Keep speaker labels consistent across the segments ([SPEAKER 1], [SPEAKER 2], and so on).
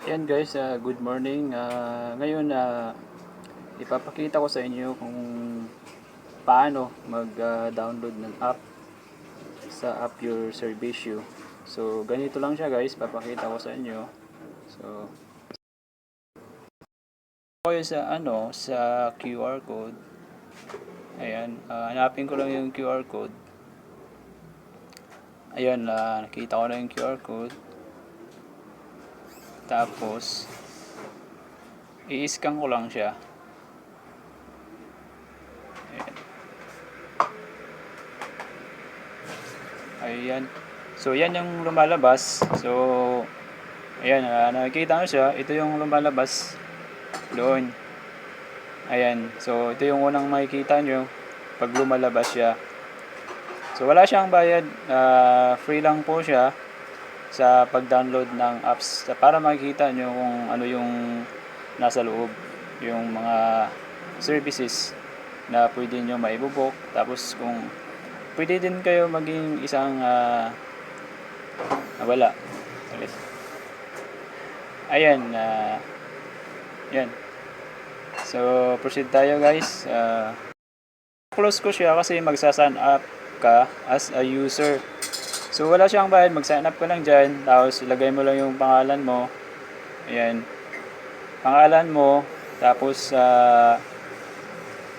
[SPEAKER 1] Ayan guys, good morning. Ngayon, ipapakita ko sa inyo kung paano mag-download ng app sa App Your Servicio. So, ganito lang siya guys, papakita ko sa inyo. So, kayo sa QR code. Ayan, hanapin ko lang yung QR code. Ayan, nakita ko na yung QR code. Tapos, i-scan ko lang siya. Ayan. So, yan yung lumalabas. So, ayan, nakikita nyo siya. Ito yung lumalabas doon. Ayan. So, ito yung unang makikita nyo pag lumalabas siya. So, wala siyang bayad. Free lang po siya sa pag-download ng apps para makikita nyo kung ano yung nasa loob. Yung mga services na pwede nyo maibubok. Tapos, kung pwede din kayo maging isang wala. Ulit. Ayan. Yan. So, proceed tayo guys. Close ko siya kasi magsa-sign up ka as a user. So, wala siyang bayad. Mag-sign up ka lang dyan. Tapos, ilagay mo lang yung pangalan mo. Ayan. Pangalan mo. Tapos,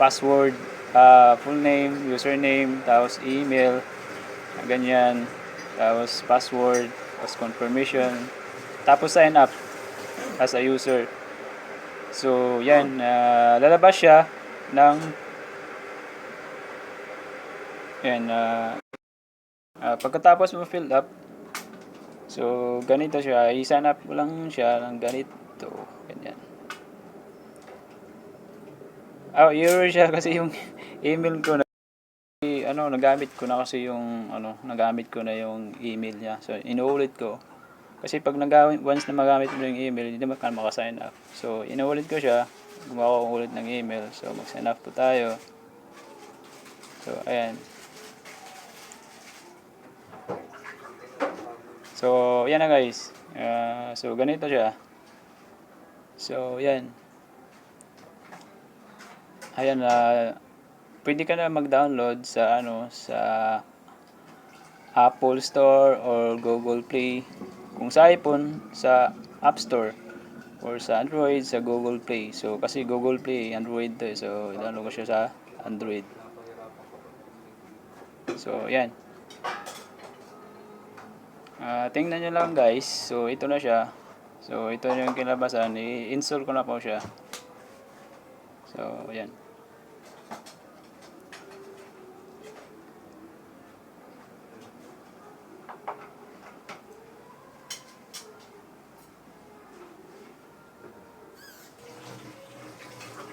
[SPEAKER 1] password. Full name, username. Tapos, email. Ganyan. Tapos, password. Tapos, confirmation. Tapos, sign up as a user. So, yan. Lalabas siya ng yan. Pagkatapos mo fill up, so, ganito siya. I-sign up mo lang siya ng ganito. Ganyan. Error siya kasi yung email ko na nagamit ko na kasi yung nagamit ko na yung email niya. So, inuulit ko. Kasi pag once na magamit mo yung email, hindi naman ka maka-sign up. So, inuulit ko siya. Gumawa ko ulit ng email. So, mag-sign up po tayo. So, ayan. So, yan na guys. So, ganito siya. So, yan. Ayan, pwede ka na mag-download sa sa Apple Store or Google Play. Kung sa iPhone, sa App Store. Or sa Android, sa Google Play. So, kasi Google Play, Android to. So, i-download ko siya sa Android. So, yan. Tingnan nyo lang guys. So, ito na siya. So, ito yung kilabasan. I-install ko na po siya. So, yan.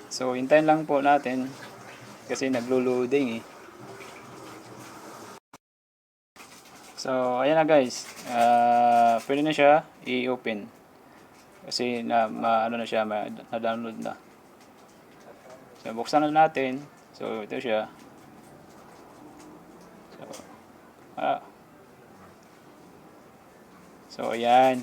[SPEAKER 1] So, hintayin lang po natin kasi naglo-loading eh. So, ayan na guys. Pwede na siya i-open. Kasi ano na siya, na-download na. So, buksan na natin. So, ito siya. So, ayan.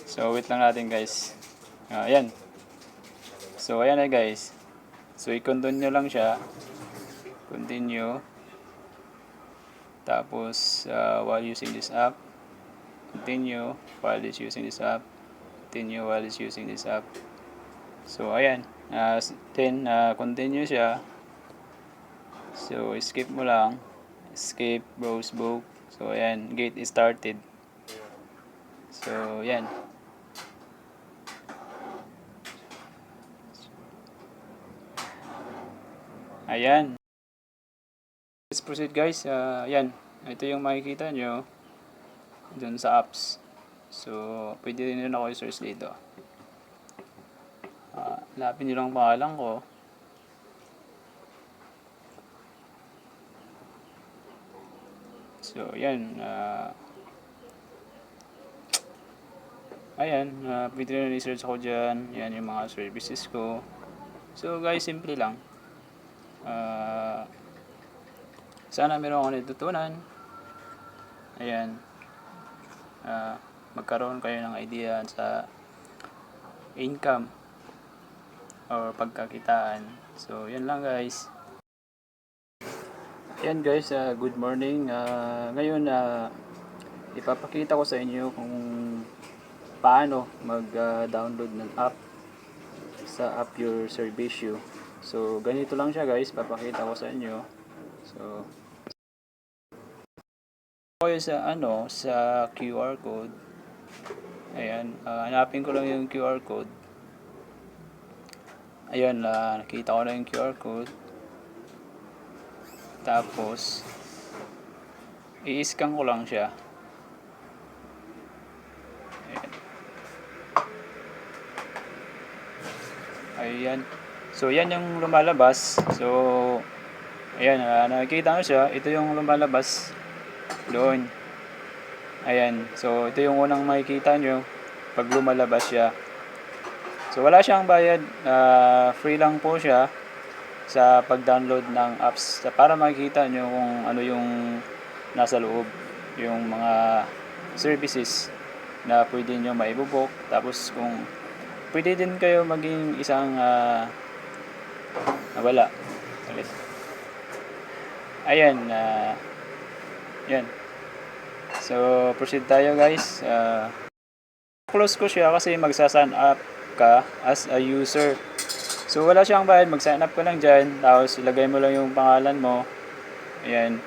[SPEAKER 1] So, wait lang natin guys. Ayan. So, ayan na guys. So, i-continue lang siya. Continue. Tapos, while using this app. Continue while it's using this app. Continue while it's using this app. So, ayan. Then, continue siya. So, skip mo lang. Skip, browse book. So, ayan. Get started. So, ayan. Ayan. Let's proceed guys. Ayan. Ito yung makikita nyo dun sa apps. So, pwede rin ako i-search dito. Hanapin nyo lang pangalan ko. So, ayan. Ayan. Pwede rin i-search ako dyan. Yan yung mga services ko. So, guys, simple lang. sana meron ako natutunan. Ayan. Magkaroon kayo ng idea sa income or pagkakitaan. So, yan lang guys. Ayan guys, good morning. Ngayon, ipapakita ko sa inyo kung paano mag-download ng app sa App Your Servicio. So, ganito lang siya guys, papakita ko sa inyo. So, kayo sa QR code. Ayan, hanapin ko lang yung QR code. Ayan, nakita ko na yung QR code. Tapos, i-scan ko lang siya. Ayan. So, yan yung lumalabas. So, ayan, nakikita nyo siya. Ito yung lumalabas doon. Ayan. So, ito yung unang makikita nyo pag lumalabas siya. So, wala siyang bayad. Free lang po siya sa pag-download ng apps. Para makikita nyo kung ano yung nasa loob. Yung mga services na pwede nyo maibubok. Tapos, kung pwede din kayo maging isang wala. Ayan. Yan. So, proceed tayo guys. Close ko siya kasi magsa-sign up ka as a user. So, wala siyang bayad. Mag-sign up ka lang dyan. Tapos, ilagay mo lang yung pangalan mo. Ayan.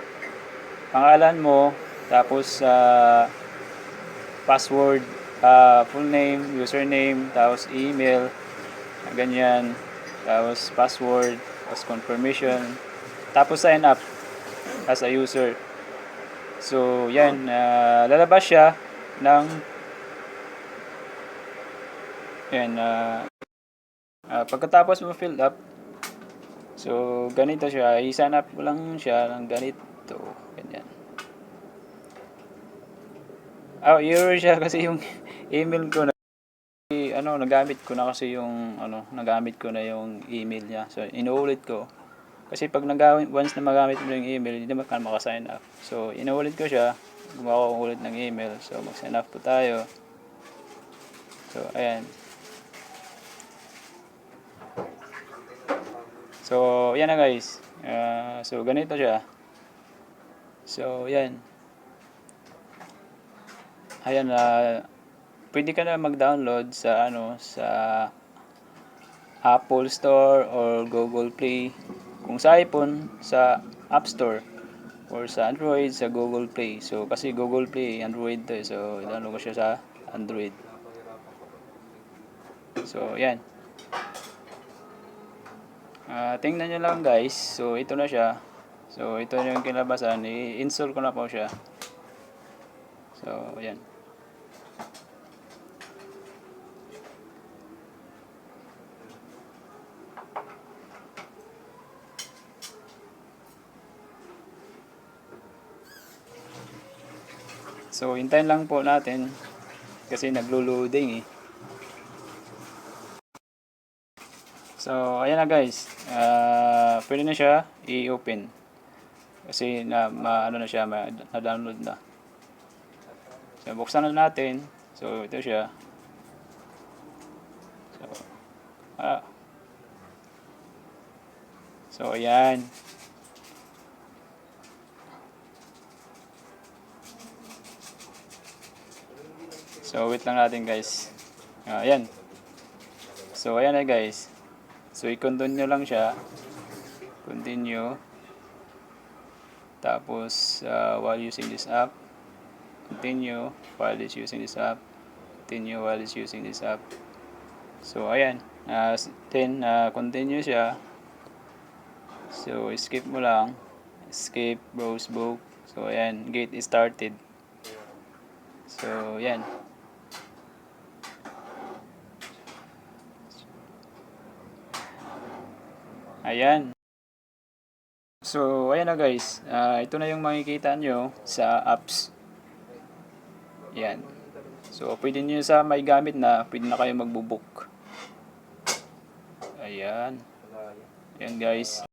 [SPEAKER 1] Pangalan mo. Tapos, password. Full name, username. Tapos, email. Ganyan. Tapos, password. Tapos, confirmation. Tapos, sign up as a user. So, yan. Lalabas siya ng yan. Pagkatapos mo fill up, so, ganito siya. I-sign up lang siya ng ganito. Ganyan. Error siya kasi yung email ko na nagamit ko na kasi nagamit ko na yung email niya. So, inuulit ko. Kasi pag once na magamit mo yung email, hindi mo ka maka-sign up. So, inuulit ko siya. Gumawa ko ulit ng email. So, mag-sign up po tayo. So, ayan. So, yan na guys. So, ganito siya. So, yan. Ayan, pwede ka na mag-download sa sa Apple Store or Google Play. Kung sa iPhone, sa App Store. Or sa Android, sa Google Play. So, kasi Google Play, Android to. So, download ko siya sa Android. So, yan. Tingnan nyo lang guys. So, ito na siya. So, ito yung kilabasan. I-install ko na po siya. So, yan. So, hintayin lang po natin kasi naglo-loading eh. So, ayan na guys. Pwede na siya i-open. Kasi ano na siya, na-download na. So, buksan na natin. So, ito siya. So, ayan. So, wait lang natin guys. Ayan. So, ayan na guys. So, i-continue lang siya. Continue. Tapos, while using this app. Continue while it's using this app. Continue while it's using this app. So, ayan. Then, continue siya. So, skip mo lang. Skip, browse book. So, ayan. Get started. So, ayan. Ayan. So, ayan na guys. Ito na yung makikita nyo sa apps. Ayan. So, pwede nyo sa may gamit na, pwede na kayo magbubook. Ayan. Ayan guys.